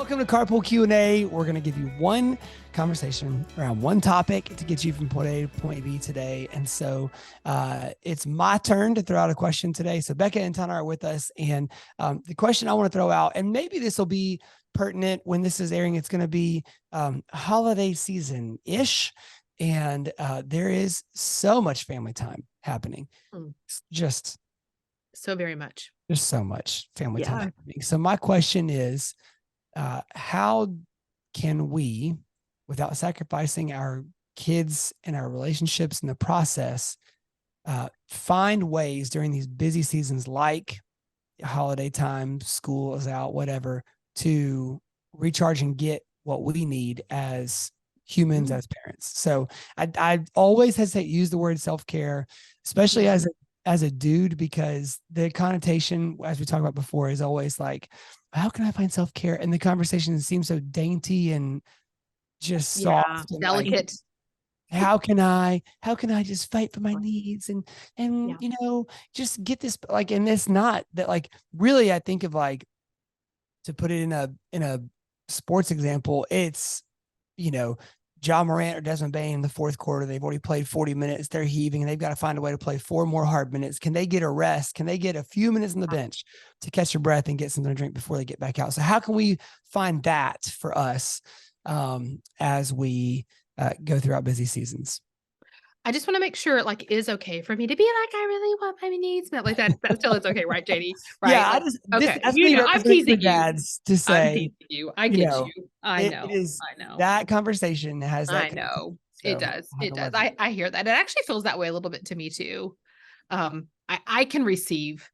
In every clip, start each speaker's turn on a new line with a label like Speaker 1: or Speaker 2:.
Speaker 1: Welcome to Carpool Q&A. We're going to give you one conversation around one topic to get you from point A to point B today. And so it's my turn to throw out a question today. So Becca and Tana are with us. And the question I want to throw out, and maybe this will be pertinent when this is airing, it's going to be holiday season-ish. And there is so much family time happening. Just
Speaker 2: so very much.
Speaker 1: There's so much family time happening. So my question is, how can we, without sacrificing our kids and our relationships in the process, find ways during these busy seasons like holiday time, school is out, whatever, to recharge and get what we need as humans, as parents? So I always hesitate to use the word self-care, especially as a dude, because the connotation, as we talked about before, is always like, how can I find self-care? And the conversation seems so dainty and just soft and
Speaker 2: delicate.
Speaker 1: Like, how can I just fight for my needs and you know, just get this, like, and it's not that, like, really, I think of, like, to put it in a sports example, it's, you know, Ja Morant or Desmond Bane in the fourth quarter, they've already played 40 minutes. They're heaving and they've got to find a way to play 4 more hard minutes. Can they get a rest? Can they get a few minutes on the bench to catch their breath and get something to drink before they get back out? So how can we find that for us as we go throughout busy seasons?
Speaker 2: I just want to make sure it is okay for me to be like, I really want my needs met like that. That still is okay, right, JD? Right?
Speaker 1: Yeah,
Speaker 2: like,
Speaker 1: okay. I'm teasing dads to say,
Speaker 2: I'm teasing you. I get you. I know.
Speaker 1: I know. That conversation has that.
Speaker 2: I know. So it does. It does. I hear that. It actually feels that way a little bit to me too. I can receive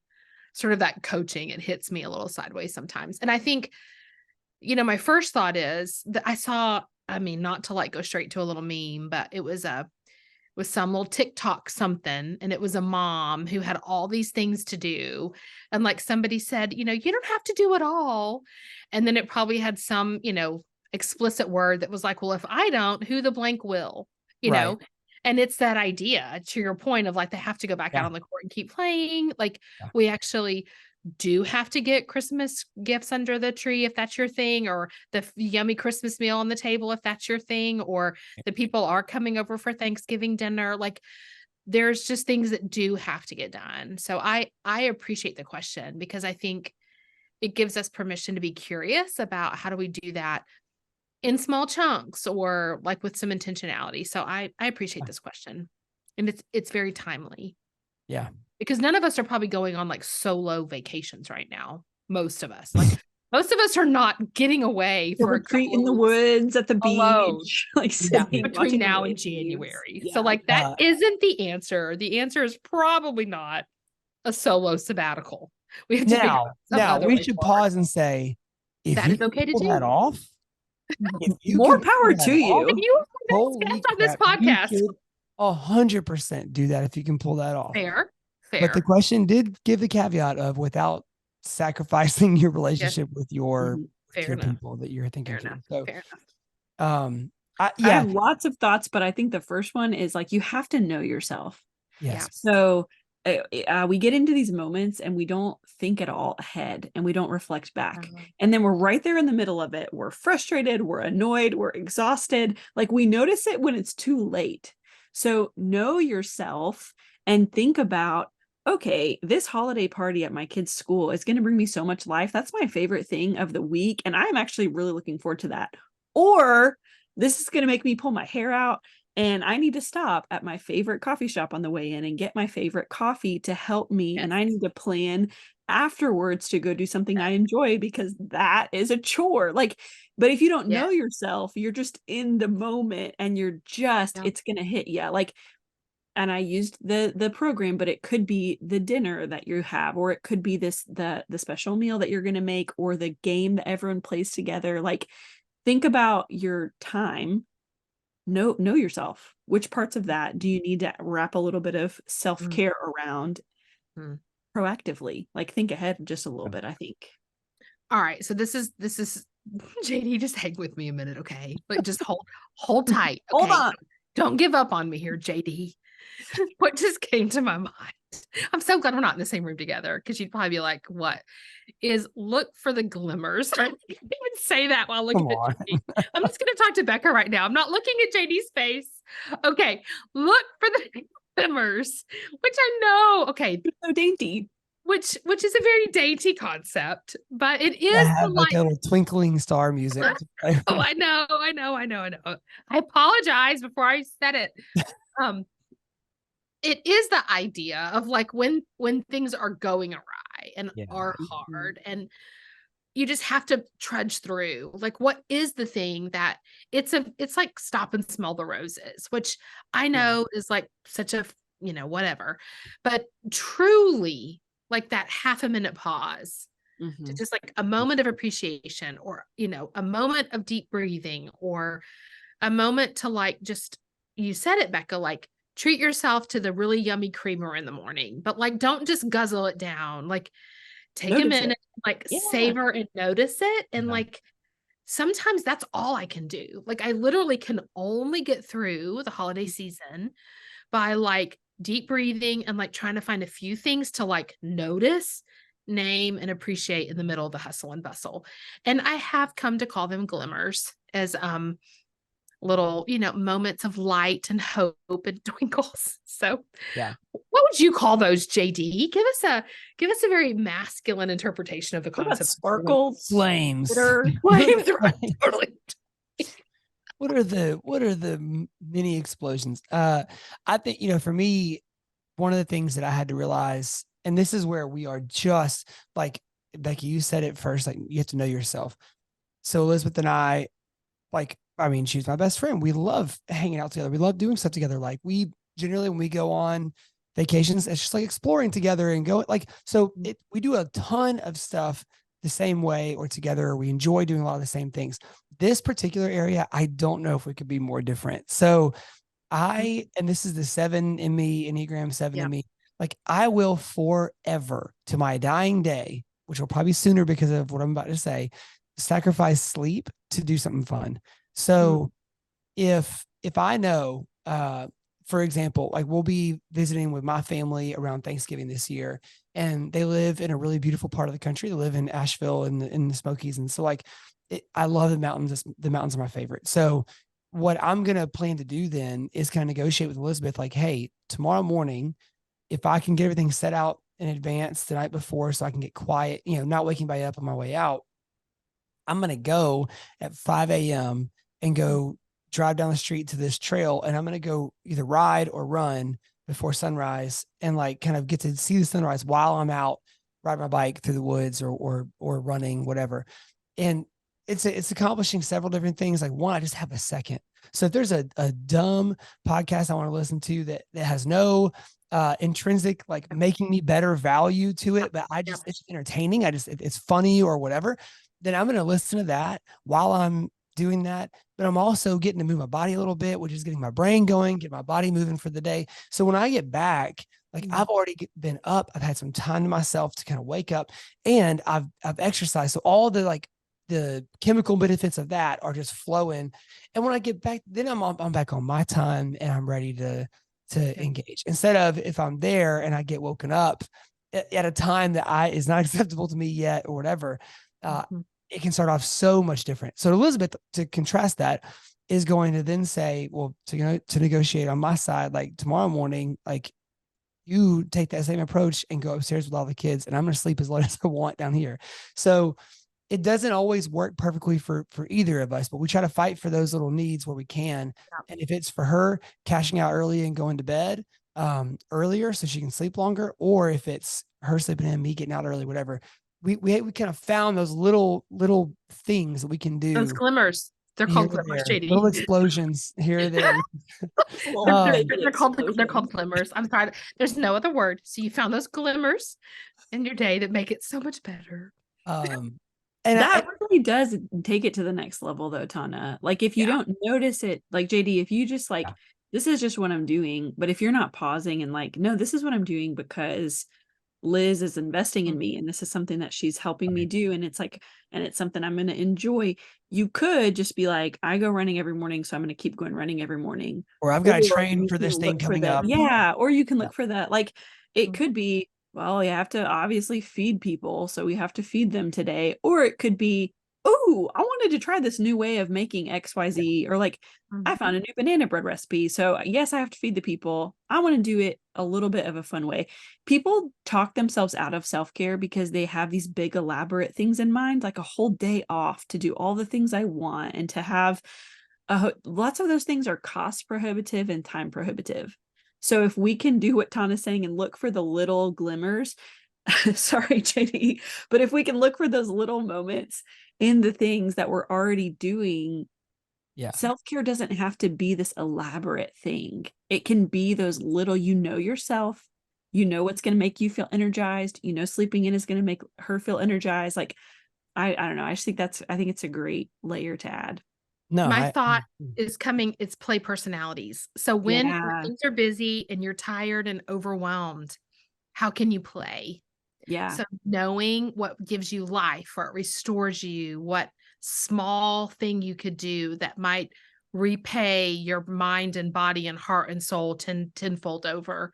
Speaker 2: sort of that coaching. It hits me a little sideways sometimes. And I think, my first thought is that I saw, not to go straight to a little meme, but it was some little TikTok something. And it was a mom who had all these things to do. And somebody said, you don't have to do it all. And then it probably had some, explicit word that was like, well, if I don't, who the blank will, know? And it's that idea, to your point, of they have to go back out on the court and keep playing. We actually do have to get Christmas gifts under the tree if that's your thing, or the yummy Christmas meal on the table if that's your thing, or the people are coming over for Thanksgiving dinner. There's just things that do have to get done. So I appreciate the question, because I think it gives us permission to be curious about how do we do that in small chunks or with some intentionality. So I appreciate this question, and it's very timely.
Speaker 1: Yeah.
Speaker 2: Because none of us are probably going on solo vacations right now. Most of us, most of us are not getting away for a
Speaker 3: retreat in the woods at the beach,
Speaker 2: between now and January. Yeah. So that isn't the answer. The answer is probably not a solo sabbatical. We have to
Speaker 1: now we should pause and say, if
Speaker 2: that is okay to do
Speaker 1: that off,
Speaker 3: more power to you.
Speaker 2: If you on this podcast,
Speaker 1: 100% do that if you can pull that off.
Speaker 2: Fair.
Speaker 1: But the question did give the caveat of without sacrificing your relationship with your people that you're thinking of. So,
Speaker 2: fair enough.
Speaker 3: I have lots of thoughts, but I think the first one is you have to know yourself.
Speaker 1: Yes.
Speaker 3: So we get into these moments and we don't think at all ahead and we don't reflect back. And then we're right there in the middle of it. We're frustrated, we're annoyed, we're exhausted. We notice it when it's too late. So know yourself and think about, okay, this holiday party at my kid's school is going to bring me so much life. That's my favorite thing of the week. And I'm actually really looking forward to that. Or this is going to make me pull my hair out and I need to stop at my favorite coffee shop on the way in and get my favorite coffee to help me. Yes. And I need to plan afterwards to go do something I enjoy, because that is a chore. But if you don't know yourself, you're just in the moment and you're just, it's going to hit you. And I used the program, but it could be the dinner that you have, or it could be the special meal that you're going to make, or the game that everyone plays together. Think about your time. Know yourself. Which parts of that do you need to wrap a little bit of self-care around proactively? Think ahead just a little bit, I think.
Speaker 2: All right. So this is JD, just hang with me a minute, okay? But just hold tight. Okay?
Speaker 3: Hold on.
Speaker 2: Don't give up on me here, JD. What just came to my mind I'm so glad we're not in the same room together, because you'd probably be like, what is look for the glimmers? I can't even say that while looking
Speaker 1: Come
Speaker 2: at
Speaker 1: on.
Speaker 2: JD. I'm just going to talk to Becca right now. I'm not looking at JD's face. Okay. Look for the glimmers, which I know. Okay.
Speaker 3: So dainty.
Speaker 2: Which is a very dainty concept, but it
Speaker 1: I
Speaker 2: is
Speaker 1: have
Speaker 2: the
Speaker 1: like a little twinkling star music.
Speaker 2: Oh, I know. I apologize before I said it. Um, it is the idea of like when things are going awry and
Speaker 1: Yeah.
Speaker 2: are hard, and you just have to trudge through. Like, what is the thing that it's like stop and smell the roses, which I know is like such a, whatever, but truly like that half a minute pause to just like a moment of appreciation, or, a moment of deep breathing, or a moment to like, just, you said it, Becca, like treat yourself to the really yummy creamer in the morning, but like, don't just guzzle it down. Like, take a minute, like savor and notice it. And like, sometimes that's all I can do. Like, I literally can only get through the holiday season by like deep breathing and like trying to find a few things to like notice, name, and appreciate in the middle of the hustle and bustle. And I have come to call them glimmers, as little, moments of light and hope and twinkles. So
Speaker 1: Yeah.
Speaker 2: what would you call those, JD? Give us a very masculine interpretation of the concept.
Speaker 3: Sparkles,
Speaker 1: flames.
Speaker 2: Flames, right? Totally.
Speaker 1: What are the mini explosions? I think, for me, one of the things that I had to realize, and this is where we are just like, Becky, you said it first, like you have to know yourself. So Elizabeth and I, like, I mean, she's my best friend. We love hanging out together. We love doing stuff together. Like, we generally, when we go on vacations, it's just like exploring together and going like, so we do a ton of stuff the same way or together. We enjoy doing a lot of the same things. This particular area, I don't know if we could be more different. So and this is the 7 in me, Enneagram 7 in me, like I will forever to my dying day, which will probably sooner because of what I'm about to say, sacrifice sleep to do something fun. So if I know, for example, like we'll be visiting with my family around Thanksgiving this year, and they live in a really beautiful part of the country. They live in Asheville in the Smokies. And so like, I love the mountains. The mountains are my favorite. So what I'm going to plan to do then is kind of negotiate with Elizabeth, like, hey, tomorrow morning, if I can get everything set out in advance the night before, so I can get quiet, not waking by up on my way out, I'm going to go at 5 a.m. and go drive down the street to this trail. And I'm going to go either ride or run before sunrise and like kind of get to see the sunrise while I'm out riding my bike through the woods or running, whatever. And it's accomplishing several different things. Like one, I just have a second. So if there's a dumb podcast I want to listen to that has no intrinsic, like making me better value to it, but it's entertaining. It's funny or whatever, then I'm going to listen to that while I'm doing that. But I'm also getting to move my body a little bit, which is getting my brain going, get my body moving for the day. So when I get back, like I've already been up, I've had some time to myself to kind of wake up, and I've exercised. So all the chemical benefits of that are just flowing. And when I get back, then I'm back on my time and I'm ready to engage, instead of if I'm there and I get woken up at a time that is not acceptable to me yet or whatever. It can start off so much different. So Elizabeth, to contrast that, is going to then say, well, to negotiate on my side, like tomorrow morning, like you take that same approach and go upstairs with all the kids, and I'm going to sleep as late as I want down here. So it doesn't always work perfectly for either of us, but we try to fight for those little needs where we can. And if it's for her cashing out early and going to bed earlier so she can sleep longer, or if it's her sleeping in, me getting out early, whatever, we kind of found those little things that we can do.
Speaker 2: Those glimmers. They're called glimmers, JD.
Speaker 1: Little explosions here or there.
Speaker 2: They're called glimmers. I'm sorry. There's no other word. So you found those glimmers in your day that make it so much better.
Speaker 3: And that really does take it to the next level though, Tana. Like if you don't notice it, like JD, if you just like, this is just what I'm doing, but if you're not pausing and like, no, this is what I'm doing because Liz is investing in me and this is something that she's helping me do. And it's like, and it's something I'm going to enjoy. You could just be like, I go running every morning, so I'm going to keep going running every morning.
Speaker 1: Or I've got to
Speaker 3: Or
Speaker 1: train
Speaker 3: you
Speaker 1: for
Speaker 3: can
Speaker 1: this thing
Speaker 3: look for
Speaker 1: coming up.
Speaker 3: Yeah. Or you can
Speaker 1: Yeah.
Speaker 3: look for that. Like it could be, well, you have to obviously feed people, so we have to feed them today. Or it could be, oh, I wanted to try this new way of making XYZ. Or like, I found a new banana bread recipe. So yes, I have to feed the people. I want to do it a little bit of a fun way. People talk themselves out of self-care because they have these big elaborate things in mind, like a whole day off to do all the things I want, and to have lots of those things are cost prohibitive and time prohibitive. So if we can do what Tana's saying and look for the little glimmers, sorry, JD, but if we can look for those little moments in the things that we're already doing, self-care doesn't have to be this elaborate thing. It can be those little, yourself, what's going to make you feel energized, sleeping in is going to make her feel energized. Like, I don't know. I think it's a great layer to add.
Speaker 1: No,
Speaker 2: my thought is coming, it's play personalities. So when things are busy and you're tired and overwhelmed, how can you play?
Speaker 3: Yeah.
Speaker 2: So knowing what gives you life or it restores you, what small thing you could do that might repay your mind and body and heart and soul tenfold over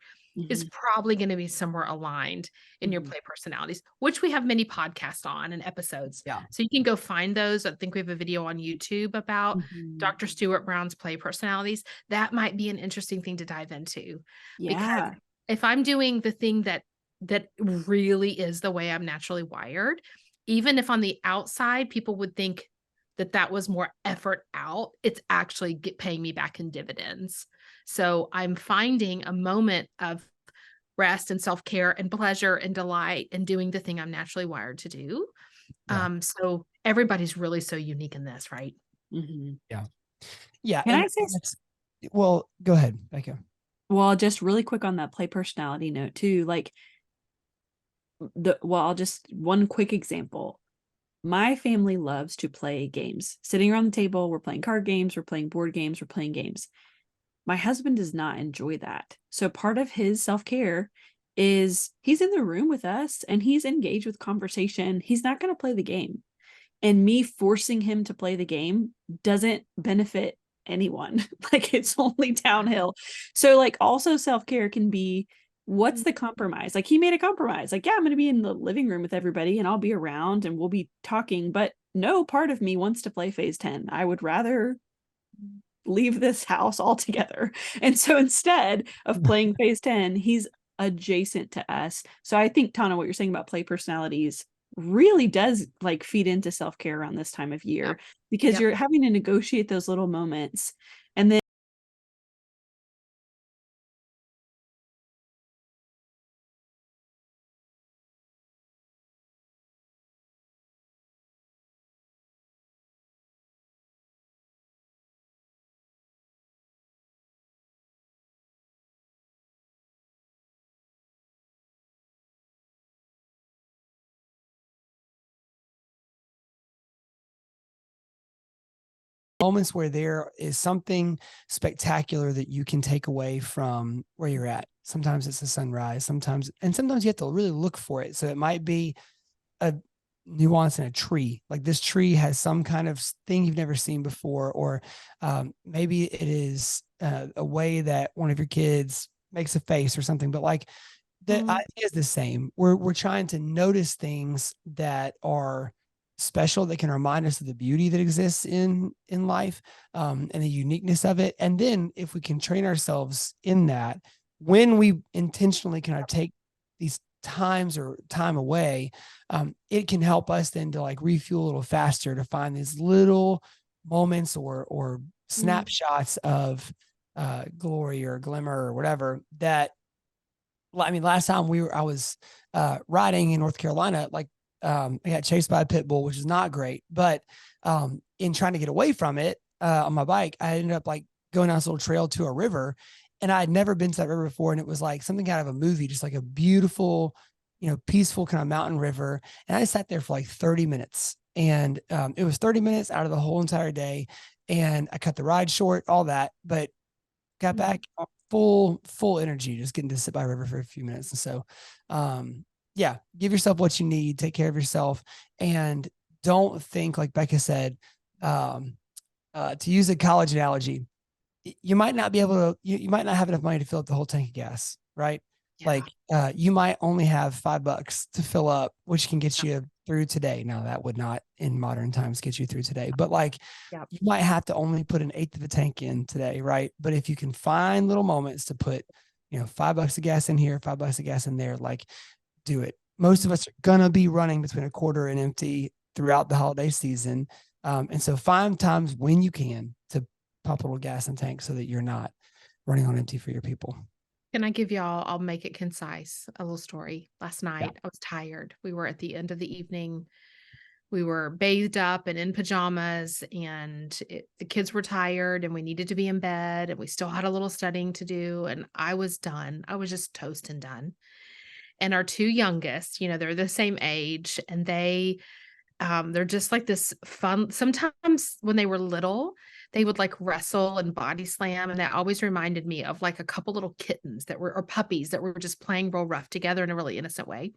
Speaker 2: is probably going to be somewhere aligned in your play personalities, which we have many podcasts on and episodes.
Speaker 1: Yeah.
Speaker 2: So you can go find those. I think we have a video on YouTube about Dr. Stuart Brown's play personalities. That might be an interesting thing to dive into.
Speaker 3: Yeah.
Speaker 2: Because if I'm doing the thing that really is the way I'm naturally wired, even if on the outside people would think that was more effort out, it's actually paying me back in dividends. So I'm finding a moment of rest and self-care and pleasure and delight and doing the thing I'm naturally wired to do. So everybody's really so unique in this, right?
Speaker 1: Yeah. Yeah.
Speaker 3: Can I say,
Speaker 1: well, go ahead, Becca.
Speaker 3: Well, just really quick on that play personality note too, like I'll just one quick example. My family loves to play games. Sitting around the table, we're playing card games, we're playing board games, we're playing games. My husband does not enjoy that. So part of his self-care is he's in the room with us and he's engaged with conversation. He's not going to play the game. And me forcing him to play the game doesn't benefit anyone. Like it's only downhill. So like also self-care can be, what's the compromise? Like he made a compromise. Like, yeah, I'm going to be in the living room with everybody and I'll be around and we'll be talking, but no part of me wants to play phase 10. I would rather leave this house altogether. And so instead of playing phase 10, he's adjacent to us. So I think, Tana, what you're saying about play personalities really does like feed into self-care around this time of year, because you're having to negotiate those little moments. And then
Speaker 1: moments where there is something spectacular that you can take away from where you're at. Sometimes it's a sunrise, sometimes you have to really look for it. So it might be a nuance in a tree. Like this tree has some kind of thing you've never seen before, or maybe it is a way that one of your kids makes a face or something. But like the idea is the same. We're trying to notice things that are special, that can remind us of the beauty that exists in life, and the uniqueness of it. And then if we can train ourselves in that, when we intentionally kind of take these time away, it can help us then to like refuel a little faster, to find these little moments or snapshots of glory or glimmer or whatever. That, I mean, last time I was riding in North Carolina, like I got chased by a pit bull, which is not great. But in trying to get away from it on my bike, I ended up like going down this little trail to a river, and I had never been to that river before. And it was like something out of a movie, just like a beautiful, peaceful kind of mountain river. And I sat there for like 30 minutes, and it was 30 minutes out of the whole entire day. And I cut the ride short, all that, but got back full energy, just getting to sit by a river for a few minutes. And so yeah, give yourself what you need, take care of yourself, and don't think, like Becca said, to use a college analogy, you might not be able to, you might not have enough money to fill up the whole tank of gas, right?
Speaker 2: Yeah.
Speaker 1: Like you might only have $5 to fill up, which can get you through today. Now that would not in modern times get you through today, but like you might have to only put an eighth of the tank in today, right? But if you can find little moments to put, $5 of gas in here, $5 of gas in there, like do it. Most of us are gonna be running between a quarter and empty throughout the holiday season. And so find times when you can to pop a little gas in tank so that you're not running on empty for your people.
Speaker 2: Can I give y'all, I'll make it concise, a little story. Last night, I was tired. We were at the end of the evening. We were bathed up and in pajamas, and the kids were tired, and we needed to be in bed, and we still had a little studying to do. And I was done. I was just toast and done. And our two youngest, they're the same age, and they're just like this fun. Sometimes when they were little, they would like wrestle and body slam. And that always reminded me of like a couple little kittens or puppies that were just playing real rough together in a really innocent way.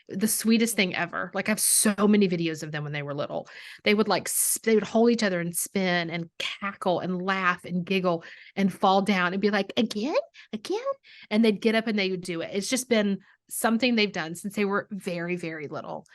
Speaker 2: The sweetest thing ever. Like I have so many videos of them when they were little. They would they would hold each other and spin and cackle and laugh and giggle and fall down and be like, again. And they'd get up and they would do it. It's just been something they've done since they were very, very little.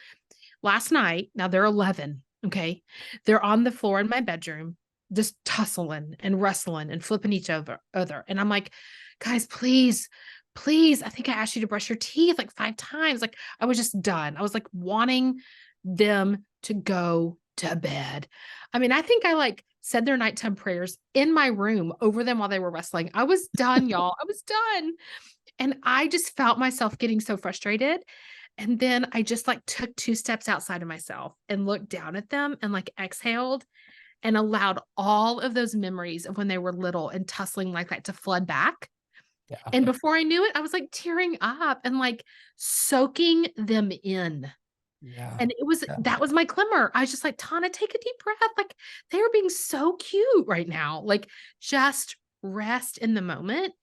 Speaker 2: Last night, now they're 11, okay? They're on the floor in my bedroom, just tussling and wrestling and flipping each other. And I'm like, guys, please, I think I asked you to brush your teeth like 5 times. Like I was just done. I was like wanting them to go to bed. I mean, I think I like said their nighttime prayers in my room over them while they were wrestling. I was done, y'all. I was done. And I just felt myself getting so frustrated. And then I just like took 2 steps outside of myself and looked down at them and like exhaled and allowed all of those memories of when they were little and tussling like that to flood back.
Speaker 1: Yeah.
Speaker 2: And before I knew it, I was like tearing up and like soaking them in.
Speaker 1: Yeah.
Speaker 2: And that was my glimmer. I was just like, Tana, take a deep breath. Like they are being so cute right now. Like just rest in the moment.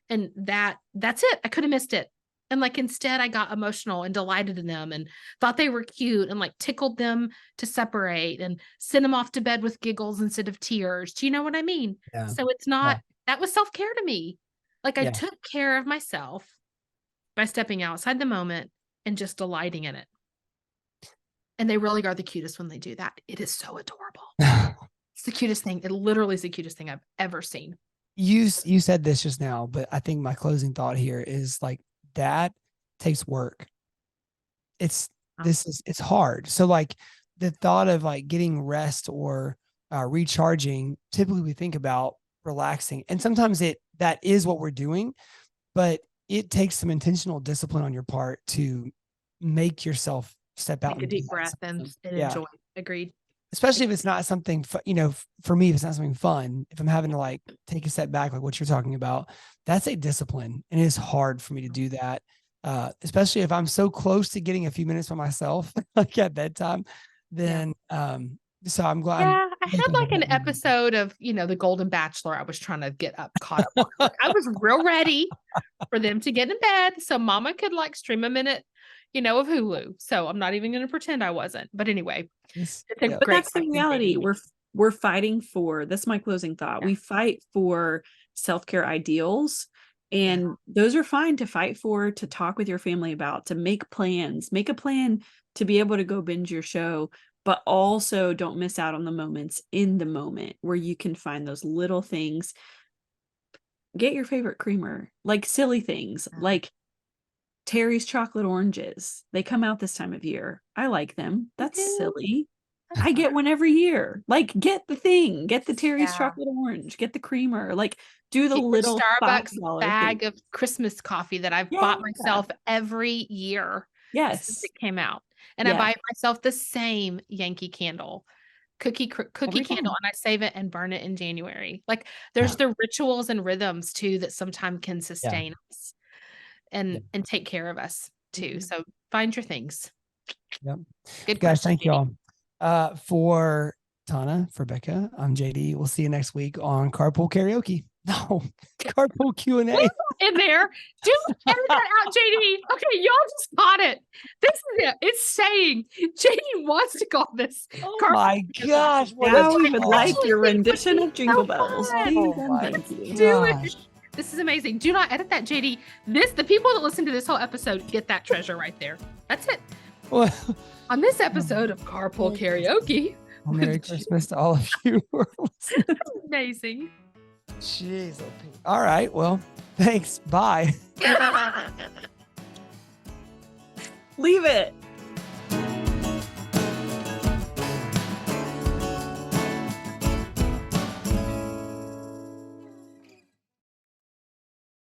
Speaker 2: And that's it. I could have missed it. And like, instead I got emotional and delighted in them and thought they were cute and like tickled them to separate and send them off to bed with giggles instead of tears. Do you know what I mean?
Speaker 1: Yeah.
Speaker 2: So it's not, that was self-care to me. Like I took care of myself by stepping outside the moment and just delighting in it. And they really are the cutest when they do that. It is so adorable. It's the cutest thing. It literally is the cutest thing I've ever seen.
Speaker 1: You said this just now, but I think my closing thought here is like that takes work. It's hard. So like the thought of like getting rest or recharging, typically we think about relaxing, and sometimes that is what we're doing, but it takes some intentional discipline on your part to make yourself step out
Speaker 2: Take a deep breath and enjoy. Agreed.
Speaker 1: Especially if it's not something, for me, if it's not something fun, if I'm having to like take a step back, like what you're talking about, that's a discipline. And it is hard for me to do that. Especially if I'm so close to getting a few minutes by myself, like at bedtime, then, so I'm glad.
Speaker 2: Yeah, I had like an episode of, The Golden Bachelor. I was trying to get caught up on. Like, I was real ready for them to get in bed so mama could like stream a minute, of Hulu. So I'm not even going to pretend I wasn't. But anyway,
Speaker 3: but that's the reality. We're fighting for, that's my closing thought. We fight for self-care ideals. And those are fine to fight for, to talk with your family about, to make plans, make a plan to be able to go binge your show, but also don't miss out on the moments in the moment where you can find those little things. Get your favorite creamer, like silly things, like Terry's chocolate oranges. They come out this time of year. I like them. That's silly. I get one every year. Like, get the thing, get the Terry's chocolate orange, get the creamer, like do the little
Speaker 2: Starbucks bag of Christmas coffee that I've bought myself every year since it came out. And I buy myself the same Yankee candle, cookie candle, and I save it and burn it in January. Like there's the rituals and rhythms too that sometimes can sustain us and take care of us too. So find your things.
Speaker 1: Yep.
Speaker 2: Good
Speaker 1: guys.
Speaker 2: question,
Speaker 1: Thank y'all. For Tana, for Becca, I'm JD. We'll see you next week on Carpool Karaoke. No, carpool Q&A.
Speaker 2: In there. Do edit that out, JD. Okay, y'all just caught it. This is it. It's saying JD wants to call this.
Speaker 1: Oh
Speaker 2: carpool
Speaker 1: my gosh. what
Speaker 3: Now
Speaker 1: a
Speaker 3: we would
Speaker 1: call.
Speaker 3: like
Speaker 2: actually
Speaker 3: your
Speaker 2: think would
Speaker 3: rendition
Speaker 2: be
Speaker 3: of Jingle
Speaker 2: so
Speaker 3: Bells.
Speaker 2: fun.
Speaker 3: Please
Speaker 1: Oh
Speaker 3: and
Speaker 1: my
Speaker 3: thank you.
Speaker 2: Do it.
Speaker 1: gosh.
Speaker 2: This is amazing. Do not edit that, JD. The people that listen to this whole episode get that treasure right there. That's it.
Speaker 1: Well,
Speaker 2: On this episode of Carpool Karaoke.
Speaker 1: Merry Christmas to all of you who are listening.
Speaker 2: Amazing.
Speaker 1: Jeez. All right. Well, thanks. Bye.
Speaker 3: Leave it.